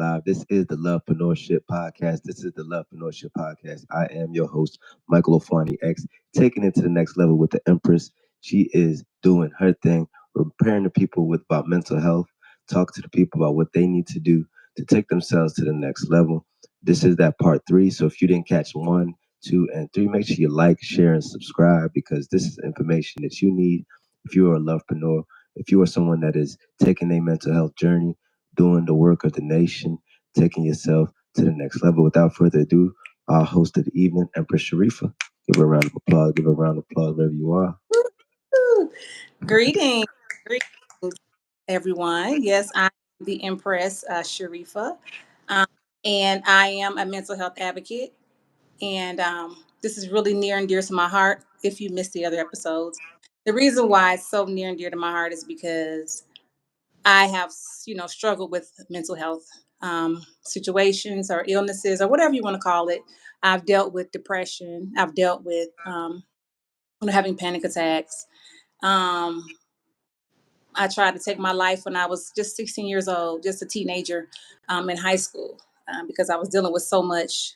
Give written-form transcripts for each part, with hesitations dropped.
live. This is the Lovepreneurship Podcast. This is the Lovepreneurship Podcast. I am your host, Michael Ofwani X, taking it to the next level with the Empress. She is doing her thing, preparing the people with about mental health, talk to the people about what they need to do to take themselves to the next level. This is that part three. So if you didn't catch one, two, and three, make sure you like, share, and subscribe because this is information that you need if you are a lovepreneur, if you are someone that is taking a mental health journey, doing the work of the nation, taking yourself to the next level. Without further ado, our host of the evening, Empress Sharifa. Give her a round of applause. Give her a round of applause wherever you are. Woo! Greetings, greetings, everyone. Yes, I'm the Empress Sharifa, um, and I am a mental health advocate. And this is really near and dear to my heart. If you missed the other episodes, the reason why it's so near and dear to my heart is because I have, struggled with mental health situations or illnesses or whatever you want to call it. I've dealt with depression. I've dealt with having panic attacks. Um, I tried to take my life when I was just 16 years old, just a teenager in high school, because I was dealing with so much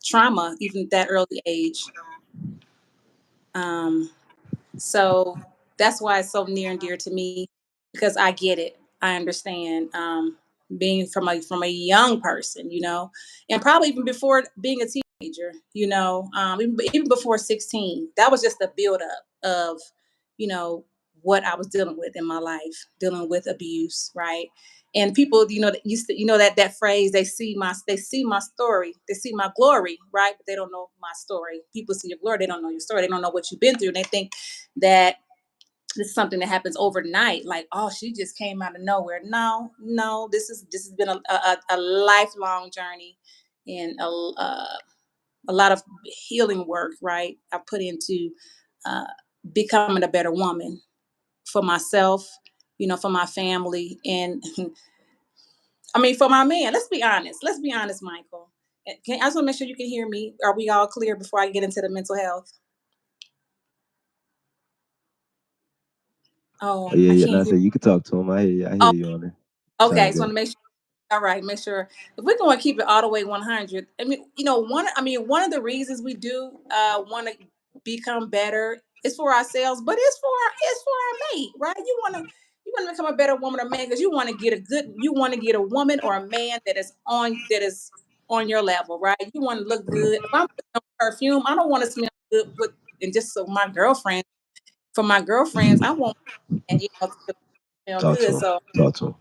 trauma, even at that early age. Um, so that's why it's so near and dear to me because I get it. I understand being from a young person, and probably even before being a teenager, even before 16. That was just a buildup of, you know, what I was dealing with in my life, dealing with abuse, right? And people, used to, that phrase, they see my story, they see my glory, right? But they don't know my story. People see your glory, they don't know your story, they don't know what you've been through. And they think that this is something that happens overnight, like, oh, she just came out of nowhere. No, no, this has been a lifelong journey, and a lot of healing work, right? I put into uh, becoming a better woman for myself, for my family, and I mean for my man. Let's be honest, Michael. I just want to make sure you can hear me. Are we all clear before I get into the mental health? Oh Oh, yeah, I yeah. can't Now hear. say you can talk to him. I hear you. I hear Oh, you on there. okay. Sound Just want good. to make sure. All right, make sure if we're going to keep it all the way 100. I mean, one of the reasons we do want to become better is for ourselves, but it's for our mate, right? You want to become a better woman or man because you want to get a woman or a man that is on your level, right? You want to look good. If I'm putting on perfume, I don't want to smell good and just so my girlfriends, I want and to smell Talk good. to him. So Talk to him.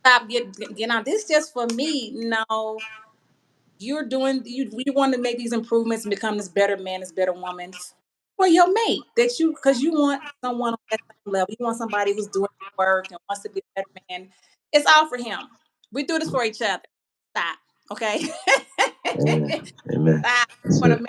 stop getting on this just for me. No, you want to make these improvements and become this better man, this better woman for your mate because you want someone on that same level. You want somebody who's doing the work and wants to be a better man. It's all for him. We do this for each other. Stop. Okay. Amen. Amen. Stop. That's Want it. to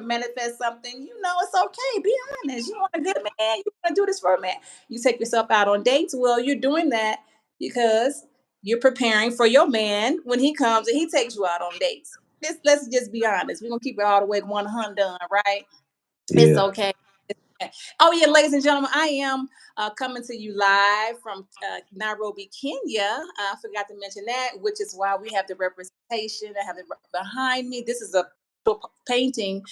manifest, something. It's okay. Be honest. You want a good man. You want to do this for a man. You take yourself out on dates. Well, you're doing that because you're preparing for your man when he comes and he takes you out on dates. Let's just be honest. We're gonna keep it all the way 100, right? It's Yeah. okay. Oh yeah, ladies and gentlemen, I am coming to you live from Nairobi, Kenya. I forgot to mention that, which is why we have the representation. I have it behind me. This is a painting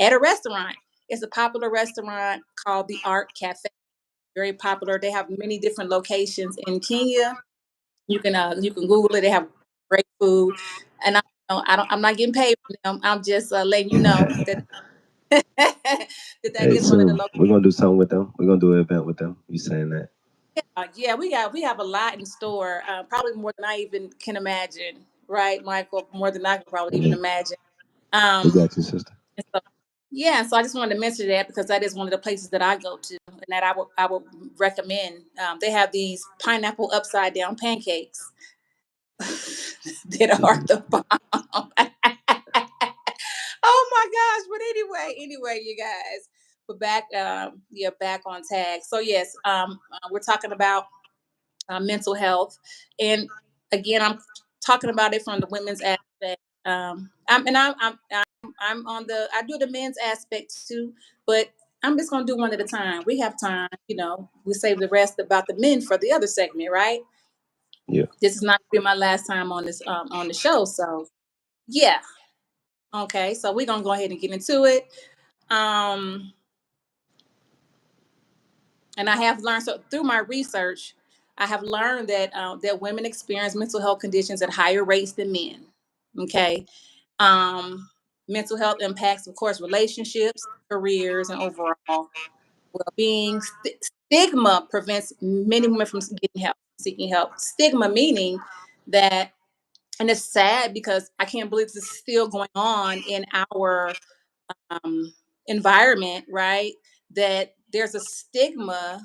at a restaurant. It's a popular restaurant called the Art Cafe. Very popular. They have many different locations in Kenya. You can Google it. They have great food, and I'm not getting paid from them. I'm just letting you know that that Hey, is one of the soon locations. we're gonna do something with them. We're gonna do an event with them. You saying that? Yeah, we have a lot in store. Probably more than I even can imagine. Right, Michael? More than I can probably even Hmm. imagine. We Um, got you, sister. and so, yeah, so I just wanted to mention that because that is one of the places that I go to and that I would recommend. They have these pineapple upside down pancakes that are Hmm. the bomb. Oh my gosh! But anyway, you guys, we're back. Back on tag. So yes, we're talking about mental health. And again, I'm talking about it from the women's aspect. I'm on I do the men's aspect too, but I'm just gonna do one at a time. We have time, we save the rest about the men for the other segment, right? Yeah. This is not gonna be my last time on the show. So yeah. Okay. So we're gonna go ahead and get into it. Um, and I have learned, so through my research, I have learned that women experience mental health conditions at higher rates than men. Okay. Um, Mental health impacts, of course, relationships, careers, and overall well-being. Stigma prevents many women from getting help, seeking help. Stigma meaning that, and it's sad because I can't believe this is still going on in our environment, right? That there's a stigma,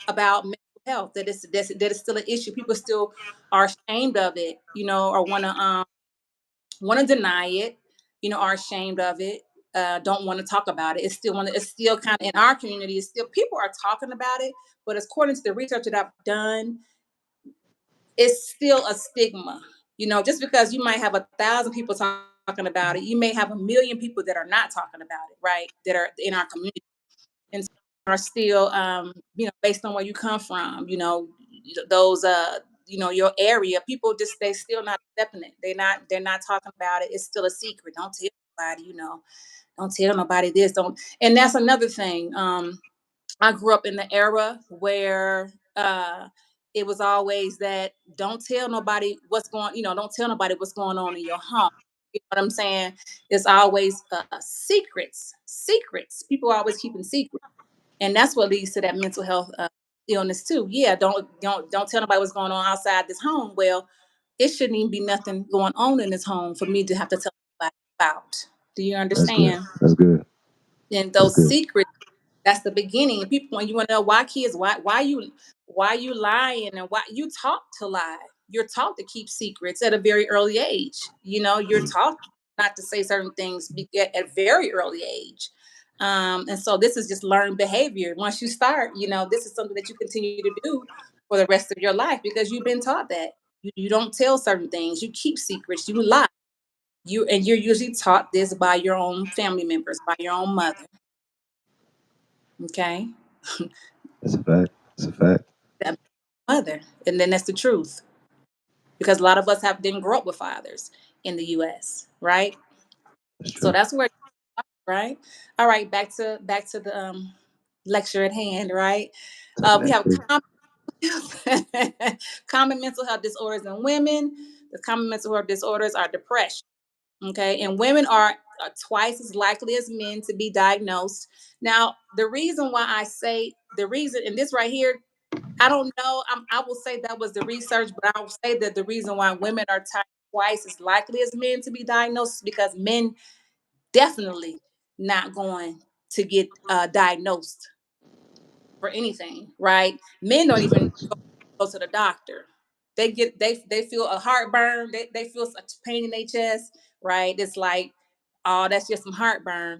about mental health, that is still an issue. People still are ashamed of it, or want to deny it, are ashamed of it, don't want to talk about it. It's still kind of in our community. It's still people are talking about it, but according to the research that I've done, it's still a stigma. Just because you might have 1,000 people talking about it, you may have 1,000,000 people that are not talking about it, right? That are in our community, and are still, based on where you come from, those, your area, people just they still not accepting it. They're not talking about it. It's still a secret. Don't tell nobody. Don't tell nobody this. Don't. And that's another thing. I grew up in the era where it was always that don't tell nobody what's going, don't tell nobody what's going on in your home. You know what I'm saying? It's always secrets. People are always keeping secrets, and that's what leads to that mental health illness too. Yeah, don't tell nobody what's going on outside this home. Well, it shouldn't even be nothing going on in this home for me to have to tell somebody about. Do you That's good. understand? That's good. And That's those good. secrets, that's the beginning. People, when you want to know why kids, why you lying, and why you taught to lie. You're taught to keep secrets at a very early age. You're taught not to say certain things at a very early age. And so this is just learned behavior. Once you start, this is something that you continue to do for the rest of your life because you've been taught that you don't tell certain things. You keep secrets. You lie. You're usually taught this by your own family members, by your own mother. Okay. That's a fact. That's a fact. That mother. And then that's the truth. Because a lot of us didn't grow up with fathers in the US, right? That's So true. that's where, right? All right, back to the lecture at hand, right? Talking We that have shit. common mental health disorders in women. The common mental health disorders are depression. Okay, and women are twice as likely as men to be diagnosed. Now, the reason why I say the reason, and this right here, I don't know. I will say that was the research, but I'll say that the reason why women are twice as likely as men to be diagnosed is because men definitely not going to get diagnosed for anything, right? Men don't That's even facts. go to the doctor. They feel a heartburn. They feel such pain in their chest, right? It's like, oh, that's just some heartburn.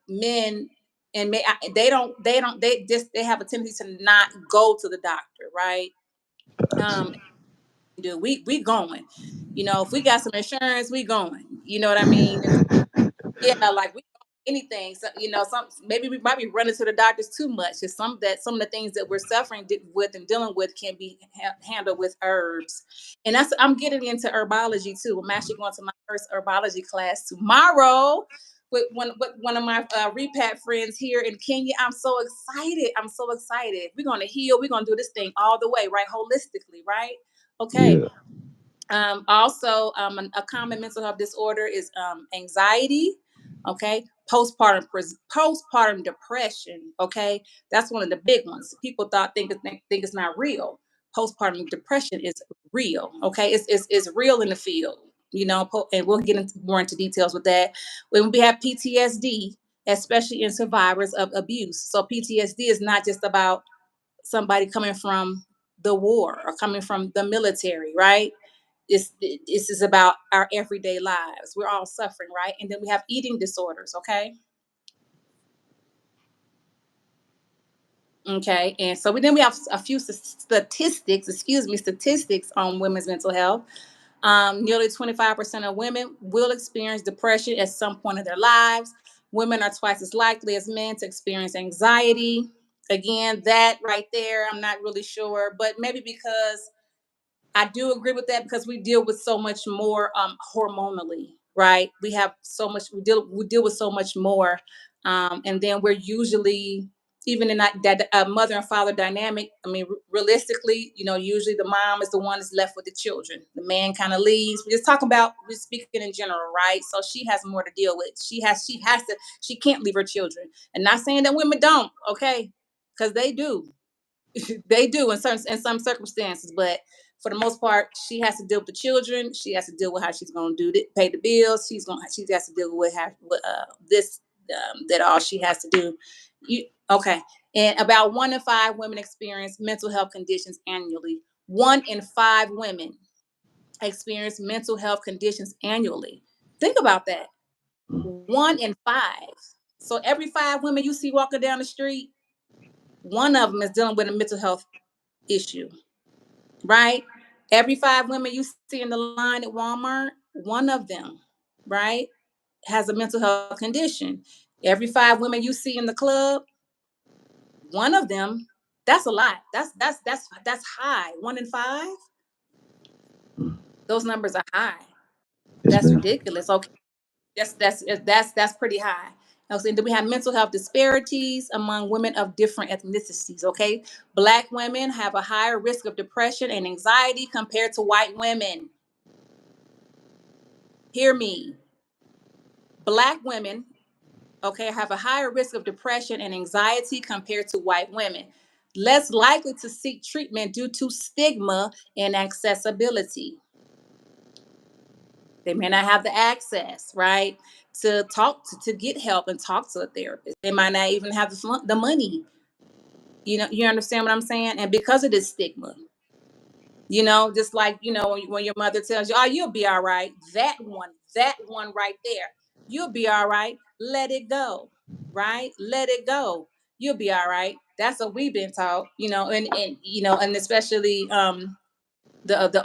Men and they have a tendency to not go to the doctor, right? Facts. Um, do we going? If we got some insurance, we going. You know what I mean? Yeah, like we anything. So some maybe we might be running to the doctors too much. It's some of the things that we're suffering with and dealing with can be handled with herbs. And I'm getting into herbology too. I'm actually going to my first herbology class tomorrow with one of my repat friends here in Kenya. I'm so excited. I'm so excited. We're gonna heal. We're gonna do this thing all the way, right? Holistically, right? Okay. Yeah. Also, a common mental health disorder is anxiety. Okay, postpartum depression. Okay, that's one of the big ones. People think it's not real. Postpartum depression is real. Okay, it's real in the field. And we'll get more into details with that. When we have PTSD, especially in survivors of abuse. So PTSD is not just about somebody coming from the war or coming from the military, right? This is about our everyday lives. We're all suffering, right? And then we have eating disorders, okay? Okay, and so then we have a few statistics on women's mental health. Nearly 25% of women will experience depression at some point in their lives. Women are twice as likely as men to experience anxiety. Again, that right there, I'm not really sure, but maybe because I do agree with that because we deal with so much more hormonally, right? We have so much, we deal with so much more. And then we're usually, even in that mother and father dynamic, I mean, realistically, usually the mom is the one that's left with the children. The man kind of leaves. We're speaking in general, right? So she has more to deal with. She can't leave her children. And not saying that women don't, okay? Because they do. They do in some circumstances, but for the most part, she has to deal with the children. She has to deal with how she's going to pay the bills. She has to deal with this that all she has to do. Okay, and about 1 in 5 women experience mental health conditions annually. 1 in 5 women experience mental health conditions annually. Think about that. 1 in 5. So every 5 women you see walking down the street, one of them is dealing with a mental health issue, right? Every 5 women you see in the line at Walmart, one of them, right, has a mental health condition. Every 5 women you see in the club, one of them. That's a lot. That's high. 1 in 5. Those numbers are high. Yes, That's ma'am. ridiculous. Okay, that's pretty high. Okay, then we have mental health disparities among women of different ethnicities. Okay, Black women have a higher risk of depression and anxiety compared to white women. Hear me. Black women, okay, have a higher risk of depression and anxiety compared to white women. Less likely to seek treatment due to stigma and accessibility. They may not have the access, right, to talk to get help and talk to a therapist. They might not even have the money. You understand what I'm saying? And because of this stigma, just like when your mother tells you, "Oh, you'll be all right." That one right there, you'll be all right. Let it go, right? Let it go. You'll be all right. That's what we've been taught, and especially the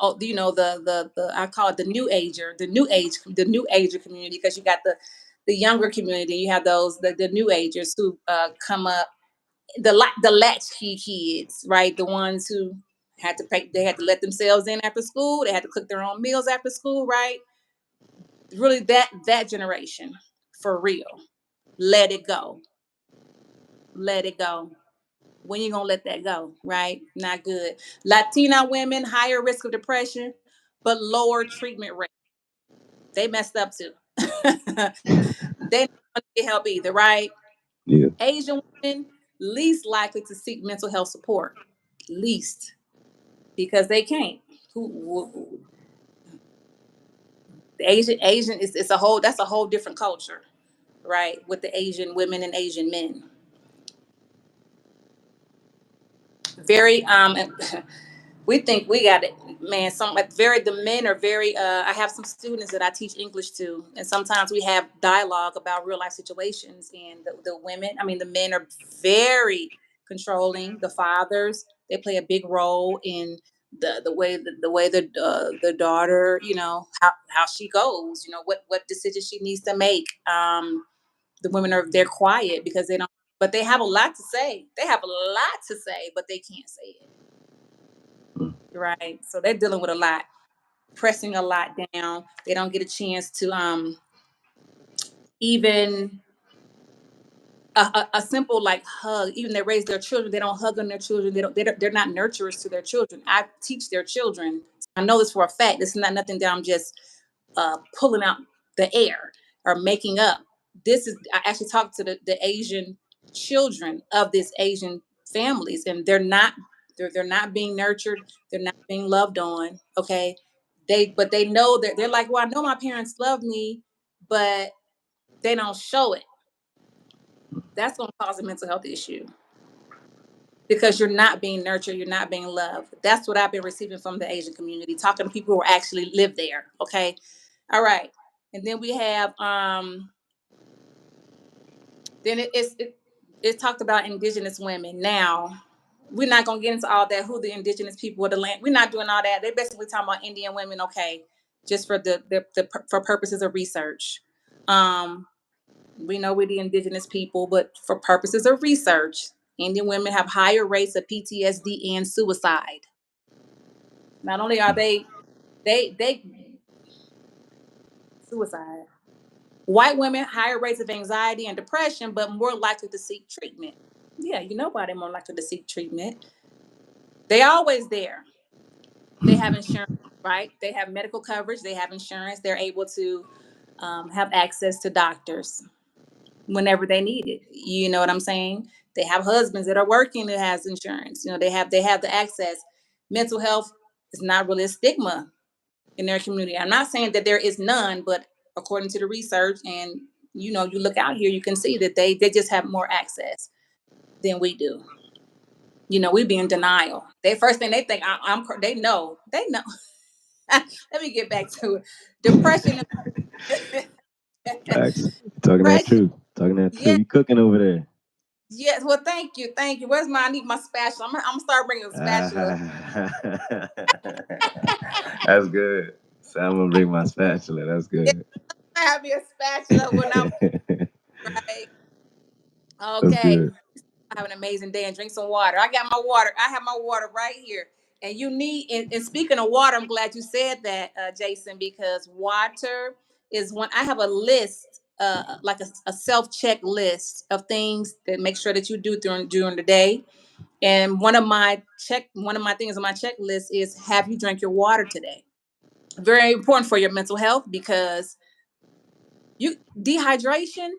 I call it the new ager community, because you got the younger community. You have the new agers who come up, the latchkey kids, right? The ones who they had to let themselves in after school. They had to cook their own meals after school, right? Really, that generation, for real. Let it go. Let it go. When you gonna let that go, right? Not good. Latina women, higher risk of depression, but lower treatment rate. They messed up too. They don't want to get help either, right? Yeah. Asian women, least likely to seek mental health support. Least, because they can't. The Asian is it's a whole that's a whole different culture, right? With the Asian women and Asian men. Very we think we got it, man. The men are very I have some students that I teach English to, and sometimes we have dialogue about real life situations, and the women, I mean the men, are very controlling. The fathers, they play a big role in the way the daughter, how she goes, what decisions she needs to make. The women they're quiet because they don't, but they have a lot to say. They have a lot to say, but they can't say it. Right. So they're dealing with a lot, pressing a lot down. They don't get a chance to even a simple like hug. Even they raise their children, they don't hug on their children. They're not nurturers to their children. I teach their children. I know this for a fact. This is not nothing that I'm just pulling out the air or making up. I actually talked to the Asian children of this Asian families, and they're not being nurtured. They're not being loved on. Okay. But they know that they're like, well, I know my parents love me, but they don't show it. That's going to cause a mental health issue because you're not being nurtured, you're not being loved. That's what I've been receiving from the Asian community, talking to people who actually live there. Okay. All right. And then we have then it's talked about indigenous women. Now, we're not gonna get into all that, who the indigenous people of the land. We're not doing all that. They're basically talking about Indian women, okay, just for for purposes of research. Um, we know we're the indigenous people, but for purposes of research, Indian women have higher rates of PTSD and suicide. Not only are they suicide. White women higher rates of anxiety and depression, but more likely to seek treatment. Yeah, you know why they're more likely to seek treatment. They always there. They have insurance, right? They have medical coverage. They have insurance. They're able to have access to doctors whenever they need it. You know what I'm saying? They have husbands that are working that has insurance. You know, they have the access. Mental health is not really a stigma in their community. I'm not saying that there is none, but according to the research and you look out here, you can see that they just have more access than we do. We be in denial. They first thing they think they know. Let me get back to it. Depression. Facts. Talking that Depression. truth. Talking that truth. Yeah. You cooking over there. Yes. Well, thank you. Where's my? I need my spatula. I'm gonna start bringing a spatula. That's good. So I'm gonna bring my spatula. That's Yeah, good. I have me a spatula when I'm right. That's Okay. good. Have an amazing day and drink some water. I got my water. I have my water right here. And you need, and speaking of water, I'm glad you said that, Jason, because water is one. I have a list, like a self check list of things that make sure that you do during the day. And one of my things on my checklist is have you drank your water today? Very important for your mental health because you dehydration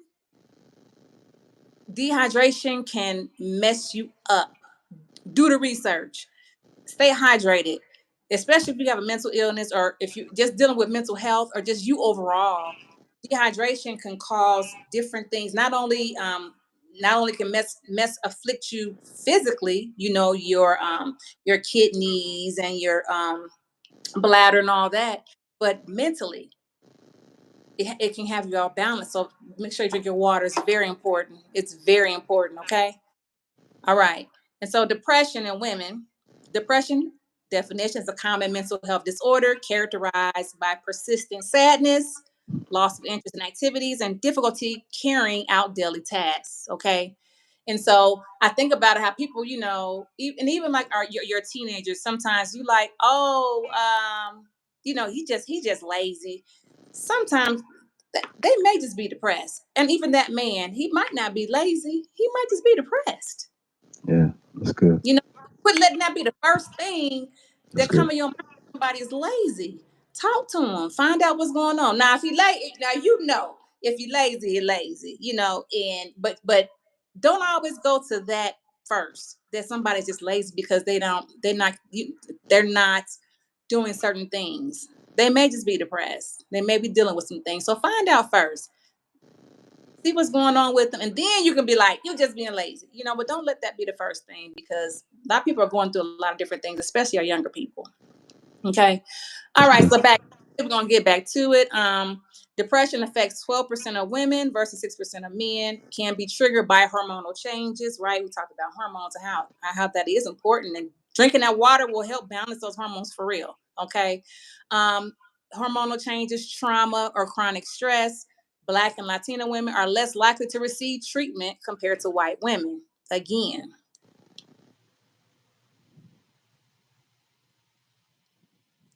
can mess you up. Do the research. Stay hydrated, especially if you have a mental illness or if you just dealing with mental health or just you overall. Dehydration can cause different things. Not only can mess afflict you physically, your kidneys and your bladder and all that, but mentally it can have you all balanced. So make sure you drink your water. It's very important. It's very important. Okay. All right. And so depression in women, depression definition is a common mental health disorder characterized by persistent sadness, loss of interest in activities, and difficulty carrying out daily tasks. Okay. And so I think about it, how people, and even like your teenagers, sometimes you like, oh, he just lazy. Sometimes they may just be depressed. And even that man, he might not be lazy. He might just be depressed. Yeah, that's good. You know, quit letting that be the first thing That's that come good. in your mind. Somebody is lazy. Talk to him. Find out what's going on. Now, if you lazy, you're lazy. And but don't always go to that first. That somebody's just lazy because they're not doing certain things. They may just be depressed. They may be dealing with some things. So find out first, see what's going on with them, and then you can be like, you're just being lazy, but don't let that be the first thing, because a lot of people are going through a lot of different things, especially our younger people. Okay. All That's right, good. so we're gonna get back to it. Depression affects 12% of women versus 6% of men. Can be triggered by hormonal changes, right? We talked about hormones and how that is important, and drinking that water will help balance those hormones for real. Okay. um, Hormonal changes, trauma, or chronic stress. Black and Latina women are less likely to receive treatment compared to white women. Again,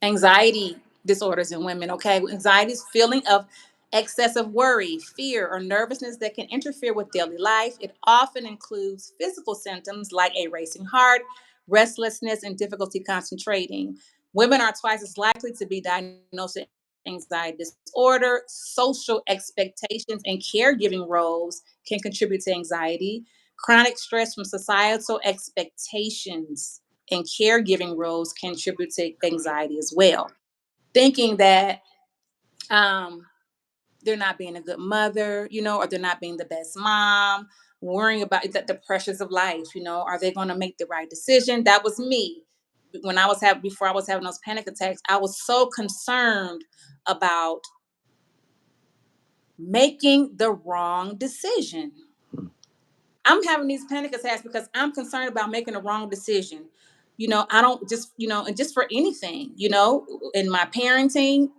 anxiety disorders in women. Okay. Anxiety is feeling of excessive worry, fear, or nervousness that can interfere with daily life. It often includes physical symptoms like a racing heart, restlessness, and difficulty concentrating. Women are twice as likely to be diagnosed with anxiety disorder. Social expectations and caregiving roles can contribute to anxiety. Chronic stress from societal expectations and caregiving roles contribute to anxiety as well. Thinking that um, they're not being a good mother, or they're not being the best mom, worrying about the pressures of life, are they going to make the right decision? That was me. Before I was having those panic attacks, I was so concerned about making the wrong decision. I'm having these panic attacks because I'm concerned about making a wrong decision. I don't just, and just for anything, in my parenting,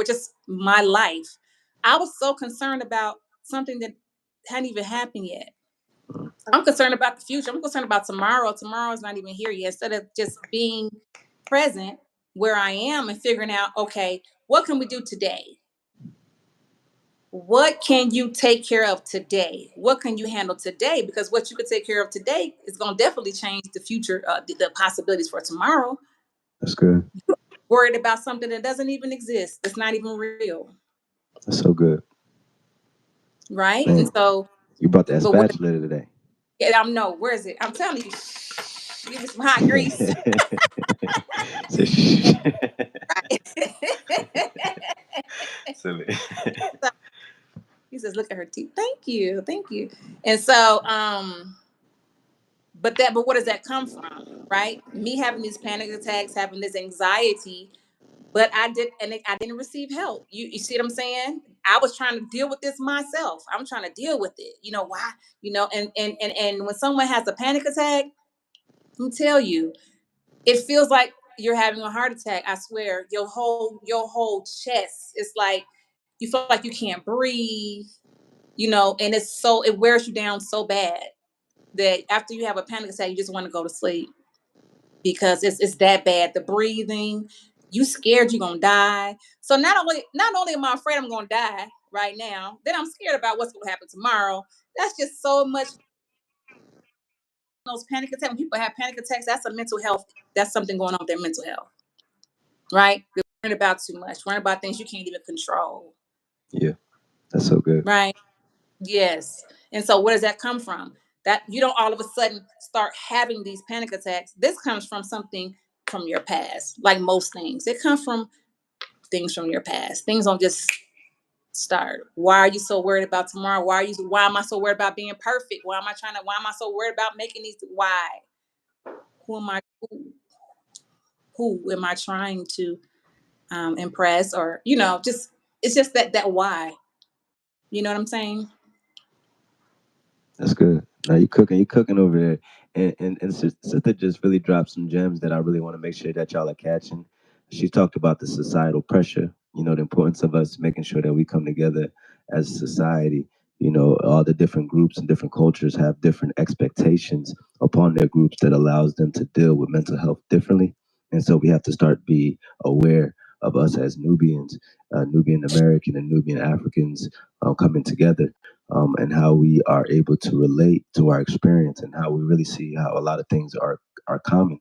just my life. I was so concerned about something that hadn't even happened yet. I'm concerned about the future. I'm concerned about tomorrow. Tomorrow is not even here yet. Instead of just being present, where I am and figuring out, okay, what can we do today? What can you take care of today? What can you handle today? Because what you could take care of today is going to definitely change the future, the possibilities for tomorrow. That's good. Worried about something that doesn't even exist, that's not even real, That's so good. right? And Man, so, you brought that but where, spatula today. yeah, I'm no, where is it? I'm telling you, give me some hot grease. So, silly. He says, look at her teeth. Thank you. Thank you. And so, but where does that come from? Right? Me having these panic attacks, having this anxiety, but I didn't receive help. You see what I'm saying? I was trying to deal with this myself. I'm trying to deal with it. You know why? And when someone has a panic attack, let me tell you, it feels like you're having a heart attack. I swear, your whole chest, it's like you feel like you can't breathe, and it wears you down so bad that after you have a panic attack, you just want to go to sleep because it's that bad. The breathing, you scared you're gonna die. So not only am I afraid I'm gonna die right now, then I'm scared about what's gonna happen tomorrow. That's just so much. Those panic attacks, when people have panic attacks, that's a mental health. That's something going on with their mental health, right? They're worrying about too much, worrying about things you can't even control, Yeah, that's so good. right? Yes. And so where does that come from? That you don't all of a sudden start having these panic attacks. This comes from something from your past, like most things. It comes from things from your past. Things don't just start. Why are you so worried about tomorrow? Why am I so worried about being perfect? Why am I so worried about making these why? Who am I who am I trying to impress or just it's just that why. You know what I'm saying? That's good. Now you cooking over there, and sister just really dropped some gems that I really want to make sure that y'all are catching. She talked about the societal pressure. The importance of us making sure that we come together as a society. All the different groups and different cultures have different expectations upon their groups that allows them to deal with mental health differently, and so we have to start be aware of us as Nubians, Nubian American and Nubian Africans coming together and how we are able to relate to our experience and how we really see how a lot of things are common.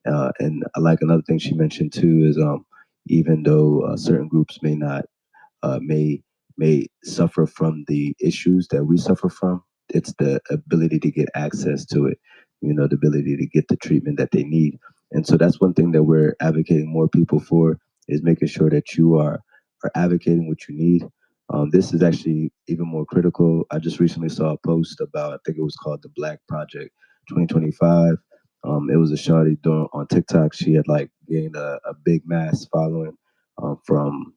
And I like another thing she mentioned too is even though certain groups may not may suffer from the issues that we suffer from, it's the ability to get access to it. The ability to get the treatment that they need. And so that's one thing that we're advocating more people for is making sure that you are advocating what you need. This is actually even more critical. I just recently saw a post about, I think it was called the Black Project 2025. It was a shawty doing on TikTok. She had like gained a big mass following from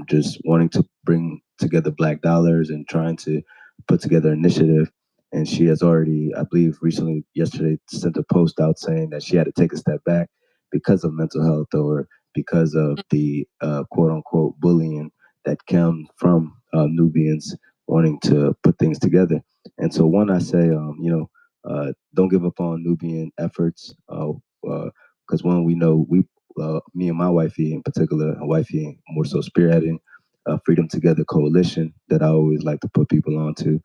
just wanting to bring together Black dollars and trying to put together an initiative. And she has already, I believe, recently yesterday sent a post out saying that she had to take a step back because of mental health or because of the quote unquote bullying that came from Nubians wanting to put things together. And so, one, I say, don't give up on Nubian efforts. Because when we know me and my wifey in particular, wifey more so spearheading Freedom Together Coalition that I always like to put people onto.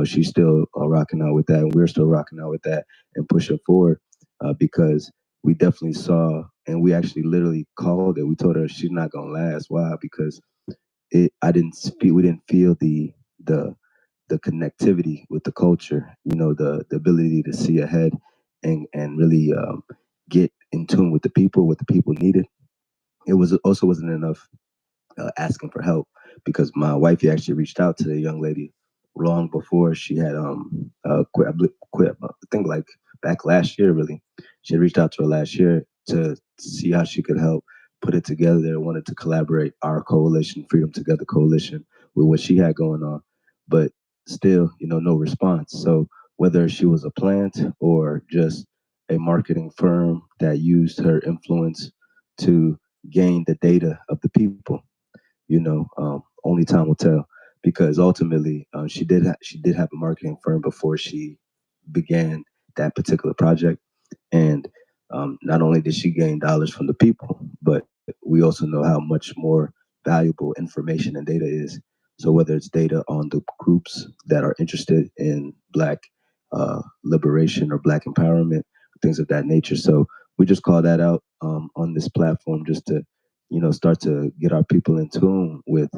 She's still rocking out with that, and we're still rocking out with that and pushing forward because we definitely saw, and we actually literally called it. We told her she's not gonna last. Why? Because we didn't feel the the connectivity with the culture, the ability to see ahead and really get in tune with the people, what the people needed. It was also wasn't enough asking for help because my wifey actually reached out to the young lady long before she had quit. I think like back last year, really. She had reached out to her last year to see how she could help put it together. Wanted to collaborate our coalition, Freedom Together Coalition, with what she had going on, but still, no response. So whether she was a plant or just a marketing firm that used her influence to gain the data of the people, only time will tell. Because ultimately, she did have a marketing firm before she began that particular project, and not only did she gain dollars from the people, but we also know how much more valuable information and data is. So whether it's data on the groups that are interested in Black liberation or Black empowerment, things of that nature. So we just call that out on this platform just to, start to get our people in tune with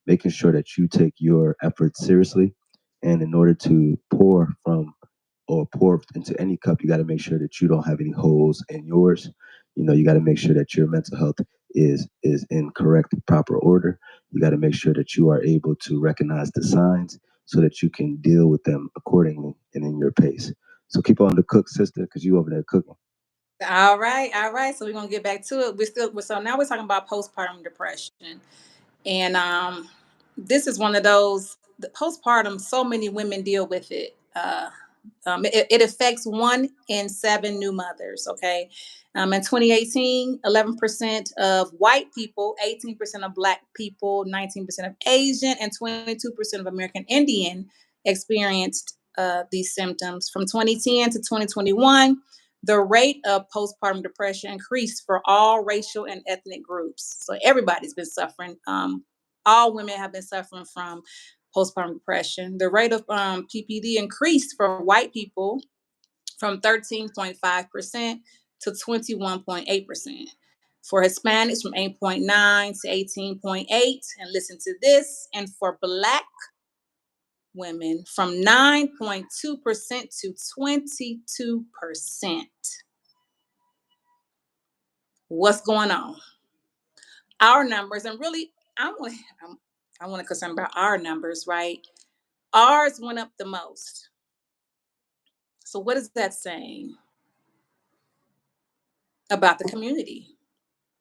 making sure that you take your efforts seriously. And in order to pour from or pour into any cup, you got to make sure that you don't have any holes in yours. You got to make sure that your mental health is in correct and proper order. You got to make sure that you are able to recognize the signs so that you can deal with them accordingly and in your pace. So keep on the cook, sister, because you over there cooking. All right, all right. So we're gonna get back to it. So now we're talking about postpartum depression, and this is one of those the postpartum. So many women deal with it. It affects 1 in 7 new mothers. Okay. In 2018, 11% of white people, 18% of Black people, 19% of Asian, and 22% of American Indian experienced these symptoms. From 2010 to 2021, the rate of postpartum depression increased for all racial and ethnic groups. So everybody's been suffering. All women have been suffering from postpartum depression. The rate of PPD increased for white people from 13.5% to 21.8%. For Hispanics, from 8.9 to 18.8. And listen to this. And for Black women, from 9.2% to 22%. What's going on? Our numbers, and really, I want to concern about our numbers, right? Ours went up the most. So what is that saying about the community?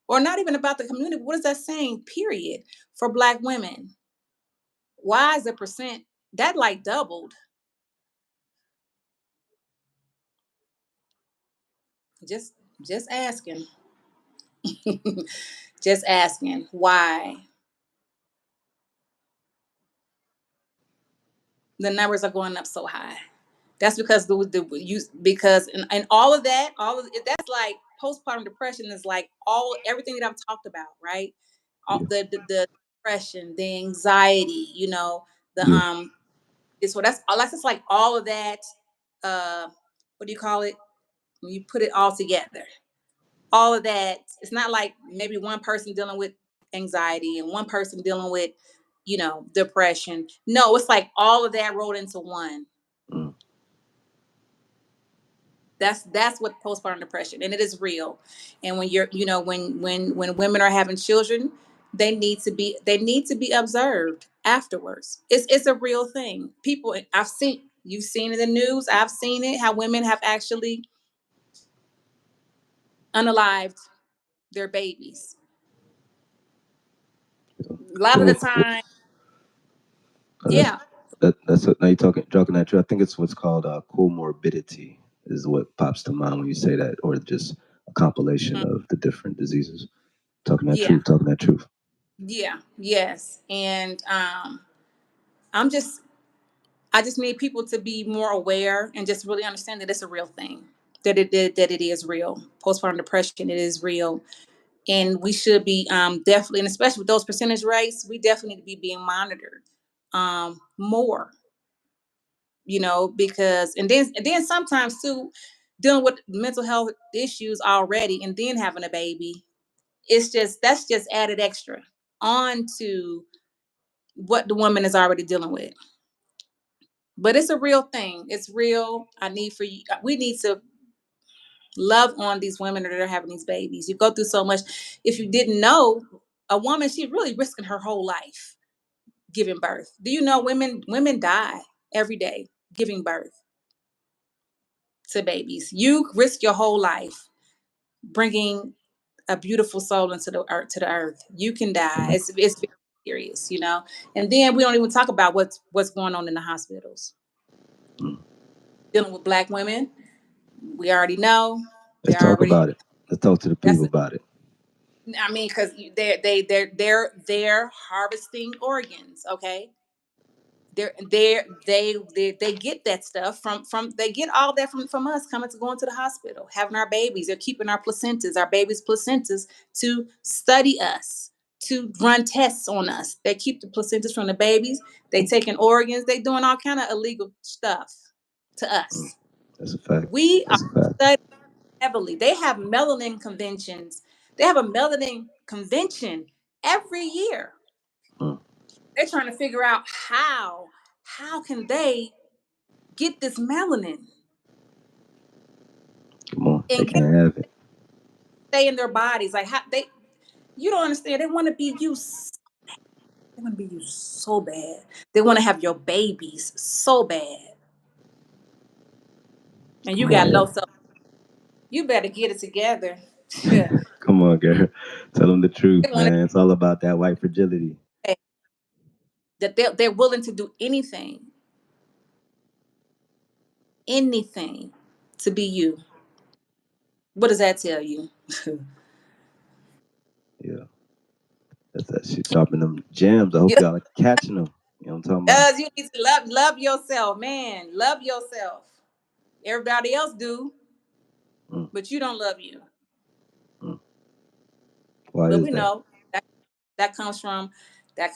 Or not even about the community? What is that saying, period, for Black women? Why is the percent that like doubled? Just just asking. Just asking why the numbers are going up so high. That's because the you because and all of that's like postpartum depression is like all everything that I've talked about, right? Yeah, The depression, the anxiety, the yeah, it's so that's just like all of that. What do you call it when you put it all together? All of that. It's not like maybe one person dealing with anxiety and one person dealing with depression. No, it's like all of that rolled into one. mm, That's what postpartum depression, and it is real. And when you're when women are having children, they need to be observed afterwards. It's a real thing. People, you've seen it in the news, I've seen it, how women have actually unalived their babies yeah. a lot of the time. That's Yeah, that's now you're talking that true. I think it's what's called comorbidity is what pops to mind when you say that, or just a compilation mm, of the different diseases. Talking that yeah, truth, talking that truth. yeah, yes. And i'm just I just need people to be more aware and just really understand that it's a real thing. That it is real. Postpartum depression, it is real, and we should be definitely, and especially with those percentage rates, we definitely need to be being monitored more. Because and then sometimes too, dealing with mental health issues already, and then having a baby, that's just added extra on to what the woman is already dealing with. But it's a real thing. It's real. I need for you. We need to love on these women that are having these babies. You go through so much. If you didn't know, a woman, she's really risking her whole life giving birth. Do you know women die every day giving birth to babies? You risk your whole life bringing a beautiful soul into the earth. To the earth, you can die. Mm, It's very serious. And then we don't even talk about what's going on in the hospitals mm. dealing with Black women. We already know. Let's They're talk already about it. Let's talk to the that's people about it. I mean, because they're harvesting organs. Okay, They get that stuff from they get all that from us coming to going to the hospital, having our babies. They're keeping our babies' placentas to study us, to run tests on us. They keep the placentas from the babies. They taking organs. They doing all kind of illegal stuff to Mm. us. That's a fact. We are That's a fact. studied heavily. They have melanin conventions. They have a melanin convention every year. Mm. They're trying to figure out how can they get this melanin Come on, they and get can't have it. stay in their bodies. Like how they you don't understand. They want to be you. They want to be you so bad. They want to have your babies so bad. And you Come got on, low yeah. self. You better get it together. they Come on, girl. Tell them the truth, want man. It's all about that white fragility. to that they're willing to do anything to be you. What does that tell you? Yeah, that's that shit. Chopping them gems. I hope Yeah. y'all are catching them. You know what I'm talking about? You need to love yourself, man. Love yourself. Everybody else do, Mm, but you don't love you. mm. Why But is we that? know that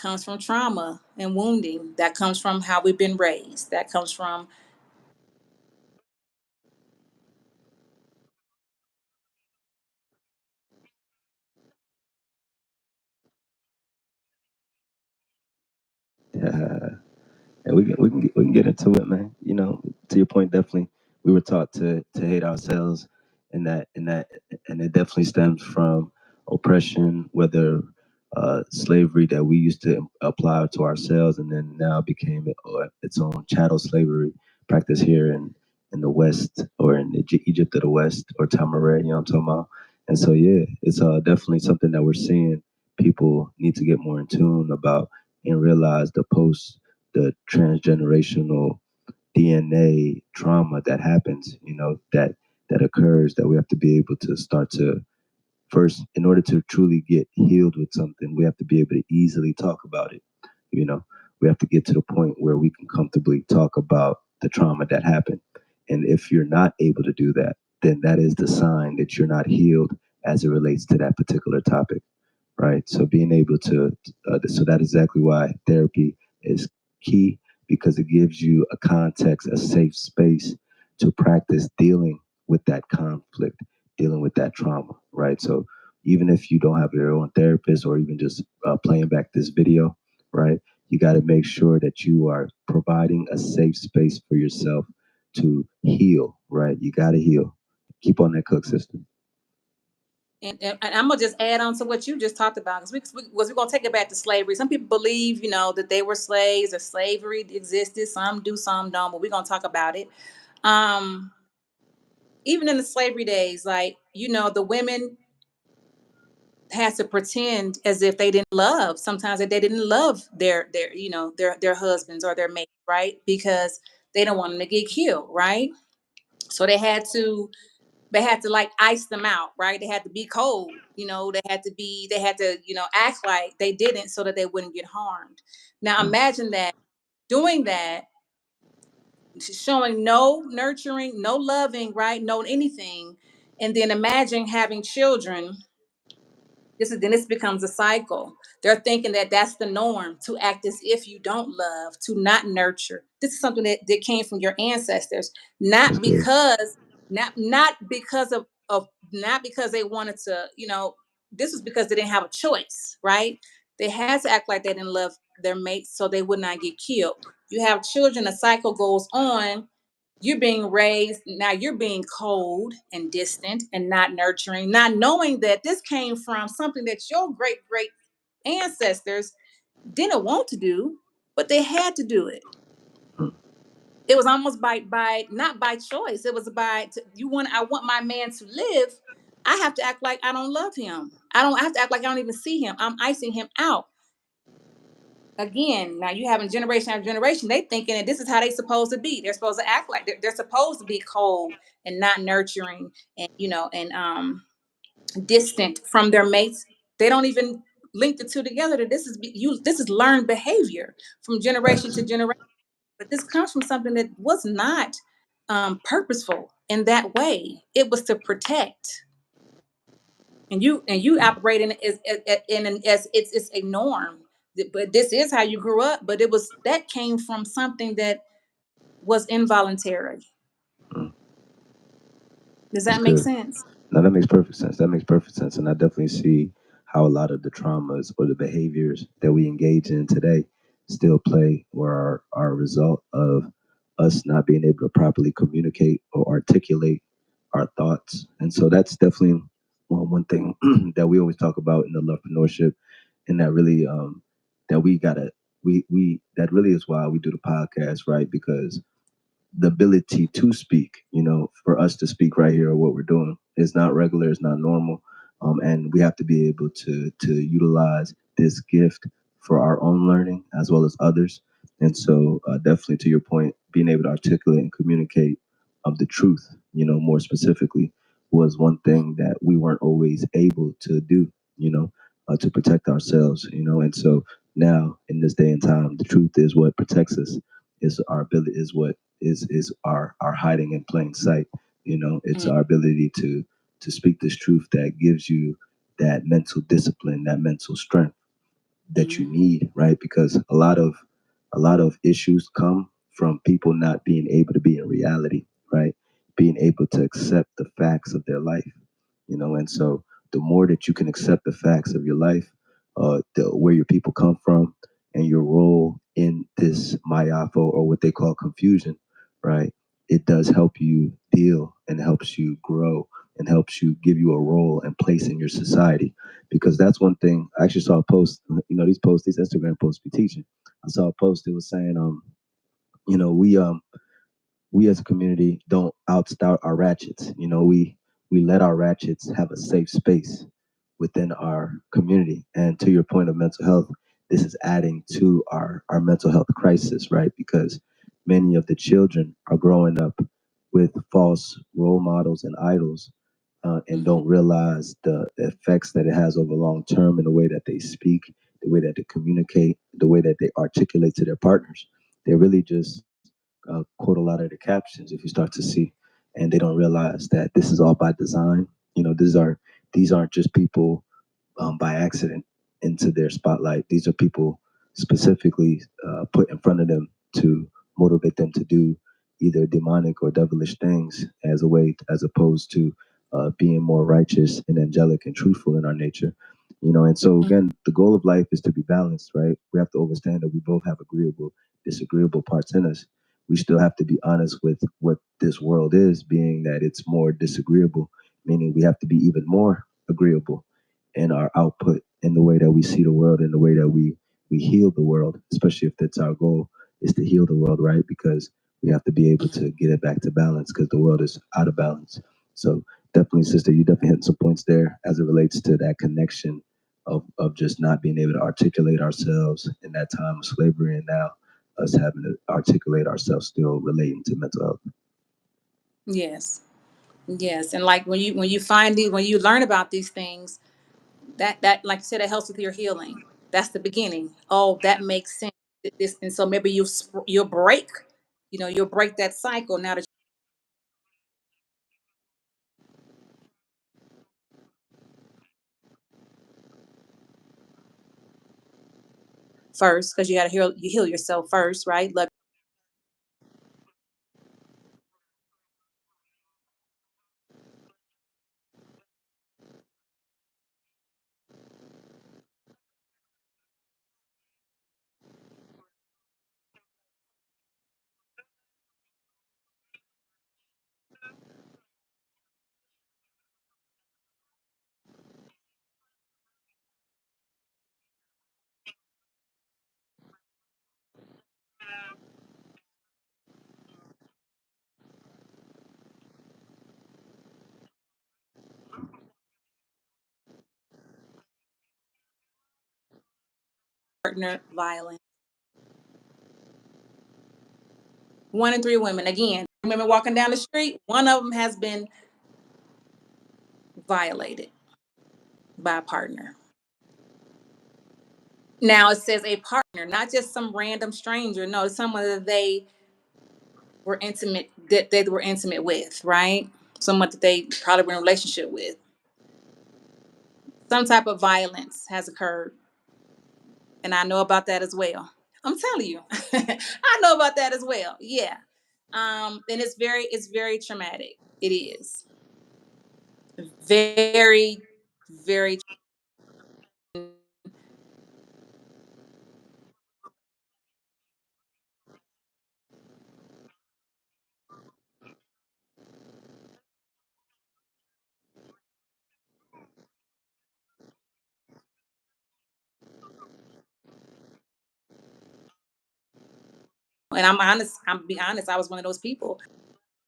comes from trauma and wounding. That comes from how we've been raised. That comes from Yeah. And we can get into it, man. You know, to your point, definitely, we were taught to hate ourselves, and and it definitely stems from oppression, whether slavery that we used to apply to ourselves, and then now became its own chattel slavery practice here in the West, or in Egypt of the West, or Tamaray. You know what I'm talking about? And so, yeah, it's definitely something that we're seeing. People need to get more in tune about and realize the transgenerational DNA trauma that happens, that occurs, that we have to be able to start to first, in order to truly get healed with something, we have to be able to easily talk about it. You know, we have to get to the point where we can comfortably talk about the trauma that happened. And if you're not able to do that, then that is the sign that you're not healed as it relates to that particular topic, right? So being able to, so that's exactly why therapy is key, because it gives you a context, a safe space to practice dealing with that conflict, dealing with that trauma, right? So even if you don't have your own therapist, or even just playing back this video, right? You got to make sure that you are providing a safe space for yourself to heal, right? You got to heal. Keep on that cook system. and I'm gonna just add on to what you just talked about, because we're gonna take it back to slavery. Some people believe, that they were slaves or slavery existed. Some do, some don't. But we're gonna talk about it. Um, Even in the slavery days, like the women had to pretend as if they didn't love. Sometimes that they didn't love their husbands or their mates, right? Because they don't want them to get killed, right? So they had to like ice them out, right? They had to be cold, they had to act like they didn't, so that they wouldn't get harmed. Now Mm, imagine that, doing that, showing no nurturing, no loving, right? No anything. And then imagine having children. This becomes a cycle. They're thinking that that's the norm, to act as if you don't love, to not nurture. This is something that came from your ancestors, that's not good. because not because of not because they wanted to. This was because they didn't have a choice, right? They had to act like they didn't love their mates so they would not get killed. You have children, a cycle goes on. You're being raised, now you're being cold and distant and not nurturing, not knowing that this came from something that your great ancestors didn't want to do, but they had to do it. Mm, It was almost by not by choice. It was I want my man to live. I have to act like I don't love him. I have to act like I don't even see him. I'm icing him out. Again, now you having generation after generation, they thinking that this is how they supposed to be. They're supposed to act like they're supposed to be cold and not nurturing, and distant from their mates. They don't even link the two together. That this is learned behavior from generation facts. to generation. but this comes from something that was not purposeful in that way. It was to protect, and you operate in as it's a norm. But this is how you grew up. But it was that came from something that was involuntary. Mm, Does that's that make good. sense? No, that makes perfect sense. That makes perfect sense. And I definitely see how a lot of the traumas or the behaviors that we engage in today still play or are a result of us not being able to properly communicate or articulate our thoughts. And so that's definitely one thing that we always talk about in the lovepreneurship, and that really that we gotta we that really is why we do the podcast, right? Because the ability to speak, for us to speak right here or what we're doing is not regular, it's not normal. And we have to be able to utilize this gift for our own learning as well as others. And so, definitely to your point, being able to articulate and communicate the truth, more specifically, was one thing that we weren't always able to do, to protect ourselves, And so now in this day and time, the truth is what protects us, is our ability, is what is our hiding in plain sight. It's Mm, our ability to speak this truth that gives you that mental discipline, that mental strength that you mhm, need, right? Because a lot of issues come from people not being able to be in reality, right? Being able to accept the facts of their life, and so the more that you can accept the facts of your life, where your people come from, and your role in this mayafo, or what they call confusion, right? It does help you deal and helps you grow and helps you give you a role and place in your society. Because that's one thing. I actually saw a post, these posts, these Instagram posts be teaching. I saw a post that was saying, you know, we um we as a community don't outstout our ratchets. We let our ratchets have a safe space within our community. And to your point of mental health, this is adding to our mental health crisis, right? Because many of the children are growing up with false role models and idols, and mhm, don't realize the effects that it has over long term in the way that they speak, the way that they communicate, the way that they articulate to their partners. They really just quote a lot of the captions, if you start to see, and they don't realize that this is all by design. These aren't just people by accident into their spotlight. These are people specifically put in front of them to motivate them to do either demonic or devilish things, as a way, as opposed to being more righteous and angelic and truthful in our nature. And so mm, again, the goal of life is to be balanced, right? We have to understand that we both have agreeable, disagreeable parts in us. We still have to be honest with what this world is, being that it's more disagreeable, meaning we have to be even more agreeable in our output, in the way that we see the world, in the way that we heal the world, especially if that's our goal, is to heal the world, right? Because we have to be able mhm. to get it back to balance, because the world is out of balance. So definitely, sister, you definitely hit some points there as it relates to that connection of just not being able to articulate ourselves in that time of slavery, and now us having to articulate ourselves still relating to mental health. Yes, yes, and like when you learn about these things, that like you said, it helps with your healing. That's the beginning. Oh, that makes sense. This, and so maybe you'll break, you'll break that cycle now that first, because you got to heal yourself first, right? Love partner violence. 1 in 3 women, again, women walking down the street, one of them has been violated by a partner. Now it says a partner, not just some random stranger. No, it's someone that they were intimate with, right? Someone that they probably were in a relationship with. Some type of violence has occurred, and I know about that as well. I'm telling you, I know about that as well. Yeah, and it's very traumatic. It is very, very. And I'm honest. I'm be honest. I was one of those people.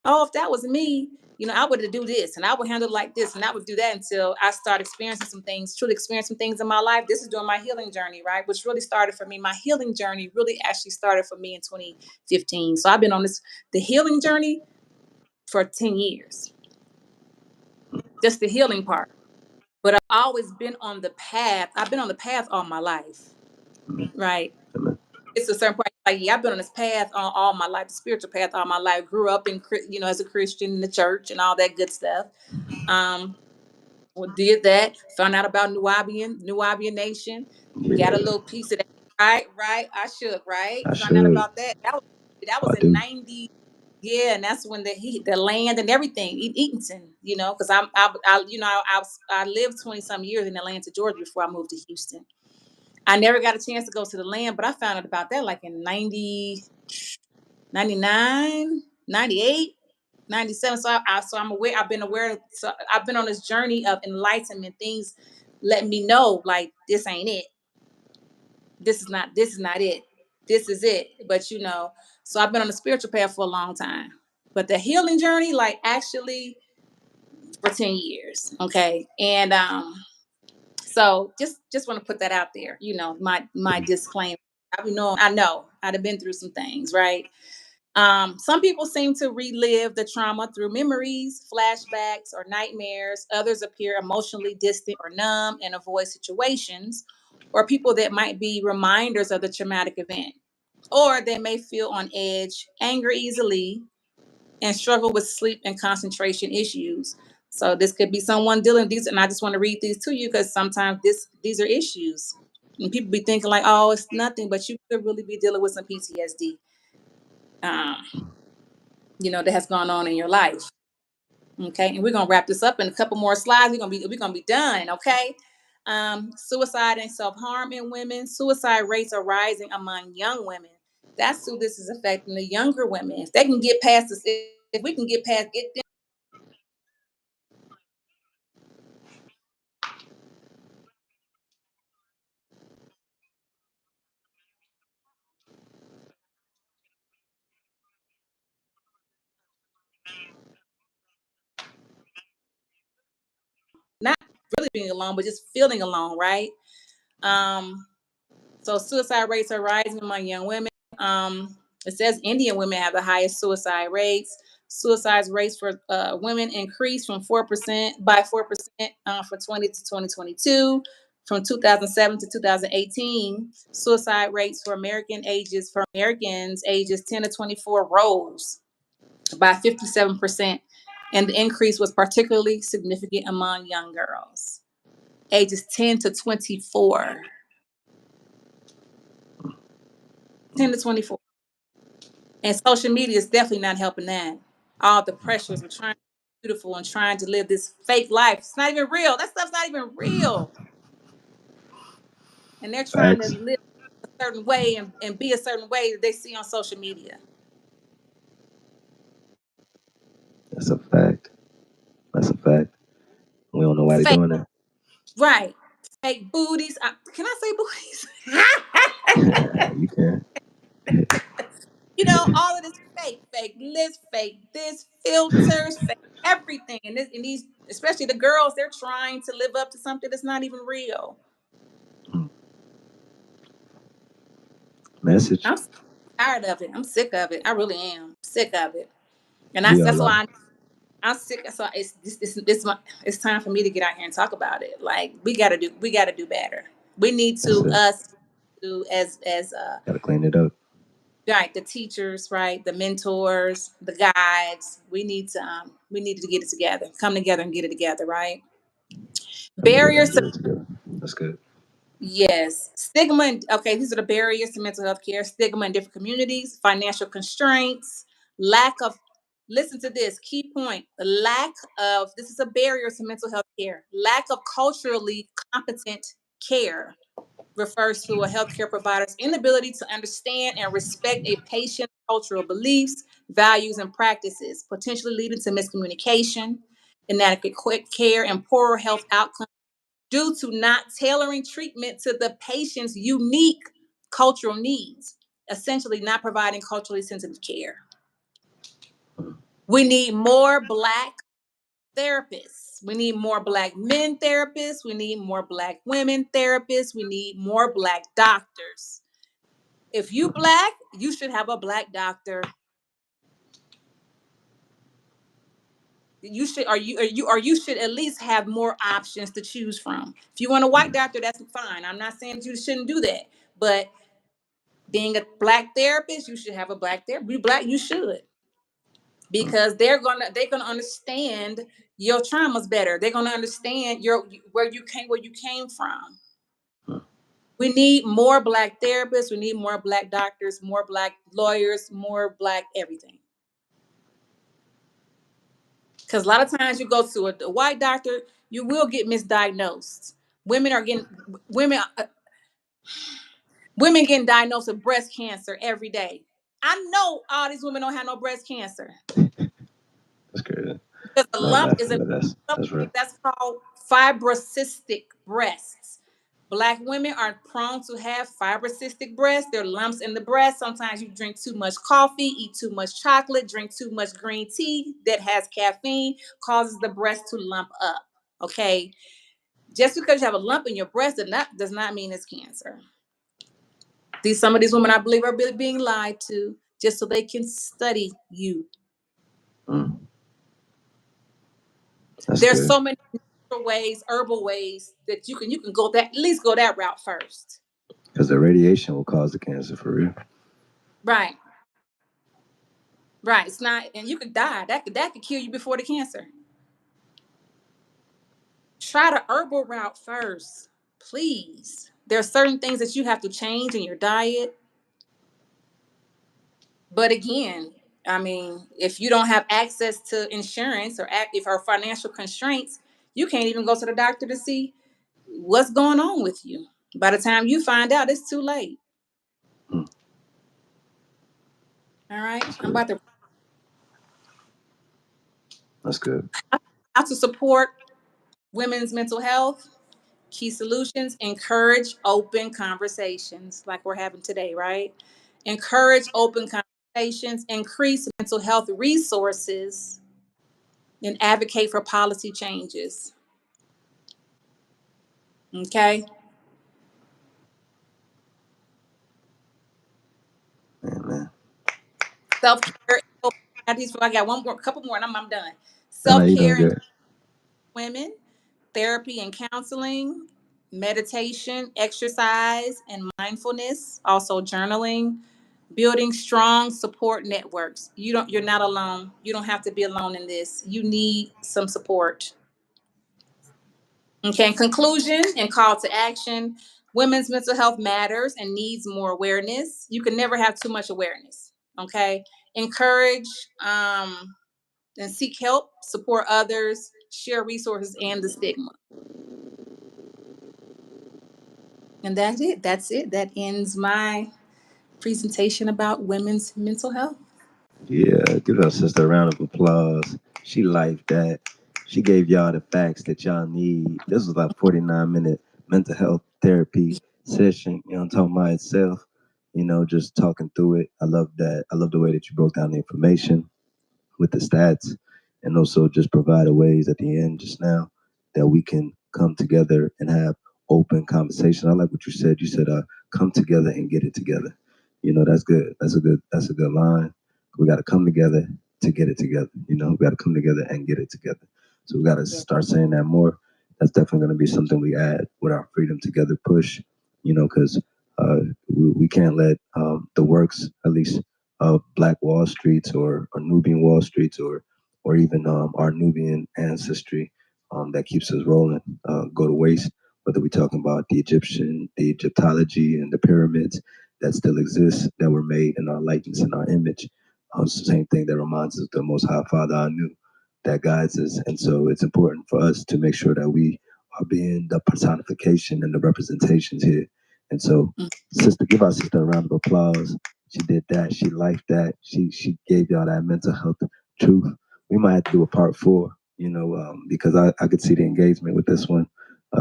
Oh, if that was me, I would do this and I would handle it like this and I would do that until I start experiencing some things, truly experiencing some things in my life. This is during my healing journey, right? Which really started for me. My healing journey really actually started for me in 2015. So I've been on the healing journey for 10 years, just the healing part. But I've always been on the path. I've been on the path all my life, Amen. right? Amen. It's a certain point, like, yeah, I've been on this path all my life, the spiritual path all my life. Grew up as a Christian in the church and all that good stuff. Um, well, did that, found out about Nubian Nation, got a Yeah, little piece of that. Right. I should, right? I Found out should. about that. That was I in do. 90. Yeah, and that's when the land and everything, Eatonton, because I lived 20 some years in Atlanta, Georgia before I moved to Houston. I never got a chance to go to the land, but I found out about that like in 90, 99, 98, 97. So I'm aware. I've been aware. So I've been on this journey of enlightenment. Things let me know like this ain't it. This is not it. This is it. But so I've been on a spiritual path for a long time. But the healing journey, like actually for 10 years. Okay. And so just want to put that out there. My disclaimer. I know I'd have been through some things, right? Some people seem to relive the trauma through memories, flashbacks, or nightmares. Others appear emotionally distant or numb and avoid situations, or people that might be reminders of the traumatic event. Or they may feel on edge, anger easily, and struggle with sleep and concentration issues. So this could be someone dealing with these, and I just want to read these to you because sometimes these are issues. And people be thinking like, oh, it's nothing, but you could really be dealing with some PTSD. Um, that has gone on in your life. Okay, and we're gonna wrap this up in a couple more slides. We're gonna be done. Okay. Suicide and self-harm in women. Suicide rates are rising among young women. That's who this is affecting, the younger women. If they can get past this, if we can get them, not really being alone, but just feeling alone, right? Um, so suicide rates are rising among young women. It says Indian women have the highest suicide rates. Suicide rates for women increased from 4% by 4% for 20 to 2022. From 2007 to 2018, suicide rates for Americans ages 10 to 24 rose by 57%, and the increase was particularly significant among young girls ages 10 to 24. 10 to 24. And social media is definitely not helping that. All the pressures of trying to be beautiful and trying to live this fake life. It's not even real. That stuff's not even real. And they're trying to Facts. live a certain way and be a certain way that they see on social media. That's a fact. That's a fact. We don't know why they're Fake, doing that. right. Fake booties. Can I say booties? You can. All of this fake lips, fake this, filters, fake everything. And these, especially the girls, they're trying to live up to something that's not even real. Message. I'm tired of it. I'm sick of it. I really am sick of it. And We that's all are. why I'm sick. So it's time for me to get out here and talk about it. Like we gotta do better. We need That's to it. to as Gotta clean it up. right, the teachers, right, the mentors, the guides. We need to get it together, come together and get it together, right? Come together Barriers and to get it together. That's good. yes, stigma. Okay, these are the barriers to mental health care: stigma in different communities, financial constraints, lack of. Listen to this key point: the lack of. This is a barrier to mental health care. Lack of culturally competent care refers to a healthcare provider's inability to understand and respect a patient's cultural beliefs, values, and practices, potentially leading to miscommunication, inadequate quick care, and poorer health outcomes due to not tailoring treatment to the patient's unique cultural needs, essentially not providing culturally sensitive care. We need more Black therapists. We need more Black men therapists. We need more Black women therapists. We need more Black doctors. If you Black, you should have a Black doctor. You should, or you should at least have more options to choose from. If you want a white doctor, that's fine. I'm not saying that you shouldn't do that, but being a Black therapist, you should have a Black therapist. Be Black, you should, because they're gonna understand your traumas better. They're gonna understand your where you came from. We need more Black therapists. We need more Black doctors, more Black lawyers, more Black everything. Because a lot of times you go to a white doctor, you will get misdiagnosed. Women are getting women women getting diagnosed with breast cancer every day. I know all these women don't have no breast cancer That's good. because the Not lump is laughing, but that's real. that's called fibrocystic breasts. Black women are prone to have fibrocystic breasts. There are lumps in the breast. Sometimes you drink too much coffee, eat too much chocolate, drink too much green tea that has caffeine, causes the breast to lump up. Okay. Just because you have a lump in your breast does not mean it's cancer. Some of these women, I believe, are being lied to just so they can study you. Mm, that's There's good. so many ways, herbal ways that you can go that at least go that route first. Because the radiation will cause the cancer for real. Right. Right. It's not, and you could die. That could kill you before the cancer. Try the herbal route first, please. There are certain things that you have to change in your diet. But again, I mean, if you don't have access to insurance if our financial constraints, you can't even go to the doctor to see what's going on with you. By the time you find out, it's too late. Mm, All right. that's I'm good. about to That's good. how to support women's mental health. Key solutions: encourage open conversations like we're having today, right? Encourage open conversations, increase mental health resources, and advocate for policy changes. Okay. Man, man. Self care. I got one more, couple more, and I'm done. I know Self you're doing care and good. women, therapy and counseling, meditation, exercise, and mindfulness. Also journaling, building strong support networks. You're not alone. You don't have to be alone in this. You need some support. Okay, in conclusion and call to action: women's mental health matters and needs more awareness. You can never have too much awareness. Okay, encourage and seek help, support others, share resources, and the stigma. And that's it. That's it. That ends my presentation about women's mental health. Yeah, give our sister a round of applause. She liked that. She gave y'all the facts that y'all need. This was like 49-minute mental health therapy session, talking about itself, just talking through it. I love that. I love the way that you broke down the information with the stats, and also just provided ways at the end just now that we can come together and have open conversation. I like what you said. You said, come together and get it together. That's good. That's a good line. We got to come together to get it together. We got to come together and get it together. So we got to Yeah. start saying that more. That's definitely going to be something we add with our Freedom Together push, because we can't let the works, at least of Black Wall Streets or Nubian Wall Streets or even our Nubian ancestry that keeps us rolling go to waste. Whether we're talking about the Egyptology and the pyramids that still exist, that were made in our likeness and our image. It's the same thing that reminds us of the Most High Father I knew that guides us. And so it's important for us to make sure that we are being the personification and the representations here. And so, sister, give our sister a round of applause. She did that. She liked that. She gave y'all that mental health truth. We might have to do a part four, because I could see the engagement with this one.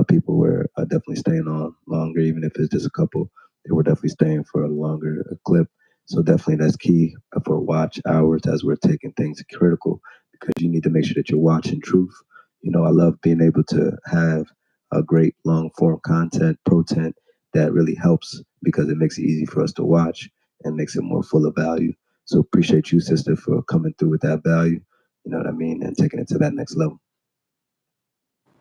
People were definitely staying on longer, even if it's just a couple. They were definitely staying for a longer clip. So definitely that's key for watch hours as we're taking things critical, because you need to make sure that you're watching truth. I love being able to have a great long form content, protent that really helps because it makes it easy for us to watch and makes it more full of value. So appreciate you, sister, for coming through with that value. You know what I mean, and taking it to that next level.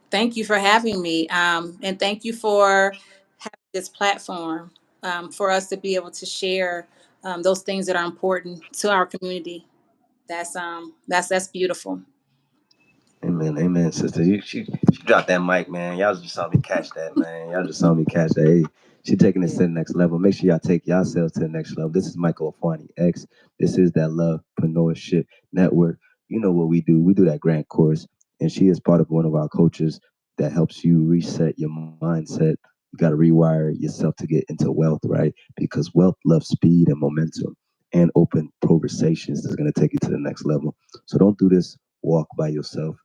Thank you for having me. And thank you for having this platform for us to be able to share those things that are important to our community. That's beautiful. Amen, amen, sister. She dropped that mic, man. Y'all just saw me catch that, man. Y'all just saw me catch that. Hey, she taking this Yeah. to the next level. Make sure y'all take yourselves to the next level. This is Michael Afwani X. This is that Lovepreneurship Network. You know what we do? We do that grant course, and she is part of one of our coaches that helps you reset your mindset. You got to rewire yourself to get into wealth, right? Because wealth loves speed and momentum and open conversations that's going to take you to the next level. So don't do this walk by yourself.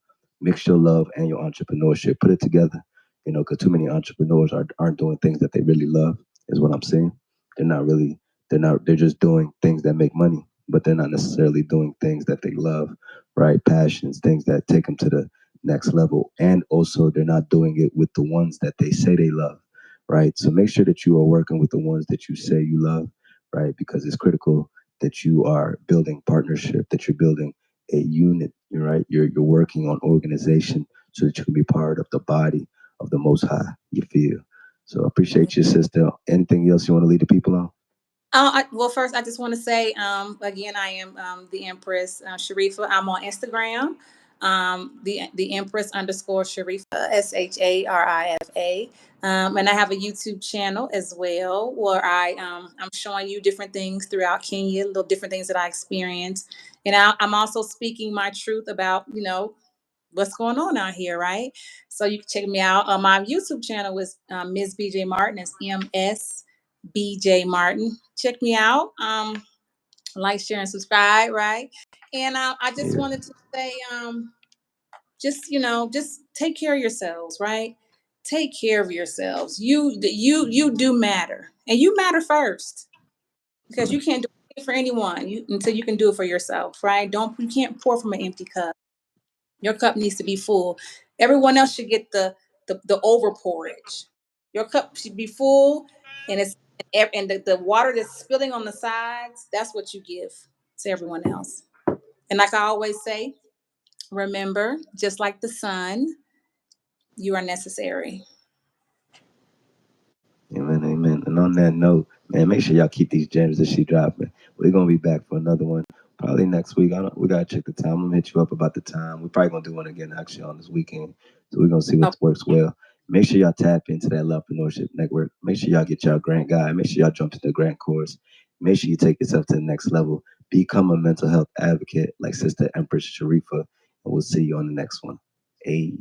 Mix your love and your entrepreneurship. Put it together. Because too many entrepreneurs aren't doing things that they really love. Is what I'm saying. They're not really. They're not. They're just doing things that make money, but they're not necessarily doing things that they love. Right? Passions, things that take them to the next level, and also they're not doing it with the ones that they say they love. Right? So make sure that you are working with the ones that you say you love. Right? Because it's critical that you are building partnership, that you're building a unit, right? You're working on organization so that you can be part of the body of the Most High. You feel. So I appreciate you, sister. Anything else you want to lead the people on? Well, first, I just want to say again, I am the Empress Sharifa. I'm on Instagram, the Empress underscore Sharifa, Sharifa. And I have a YouTube channel as well where I'm showing you different things throughout Kenya, little different things that I experienced. And I'm also speaking my truth about, what's going on out here, right? So you can check me out. My YouTube channel is Ms. BJ Martin. It's MSBJ Martin. Check me out. Like, share, and subscribe, right? And I just Yeah. wanted to say, just take care of yourselves, right? Take care of yourselves. You do matter, and you matter first because you can't do it for anyone until you can do it for yourself, right? You can't pour from an empty cup. Your cup needs to be full. Everyone else should get the over porridge. Your cup should be full, and the water that's spilling on the sides. That's what you give to everyone else. And like I always say, remember, just like the sun, you are necessary. Amen, amen. And on that note, man, make sure y'all keep these gems that she dropping. We're gonna be back for another one probably next week. I don't, we gotta check the time. I'm gonna hit you up about the time. We're probably gonna do one again actually on this weekend. So we're gonna see what Okay. works well. Make sure y'all tap into that Lovepreneurship Network. Make sure y'all get y'all grant guide. Make sure y'all jump into the grant course. Make sure you take yourself to the next level. Become a mental health advocate like Sister Empress Sharifa. And we'll see you on the next one. Hey.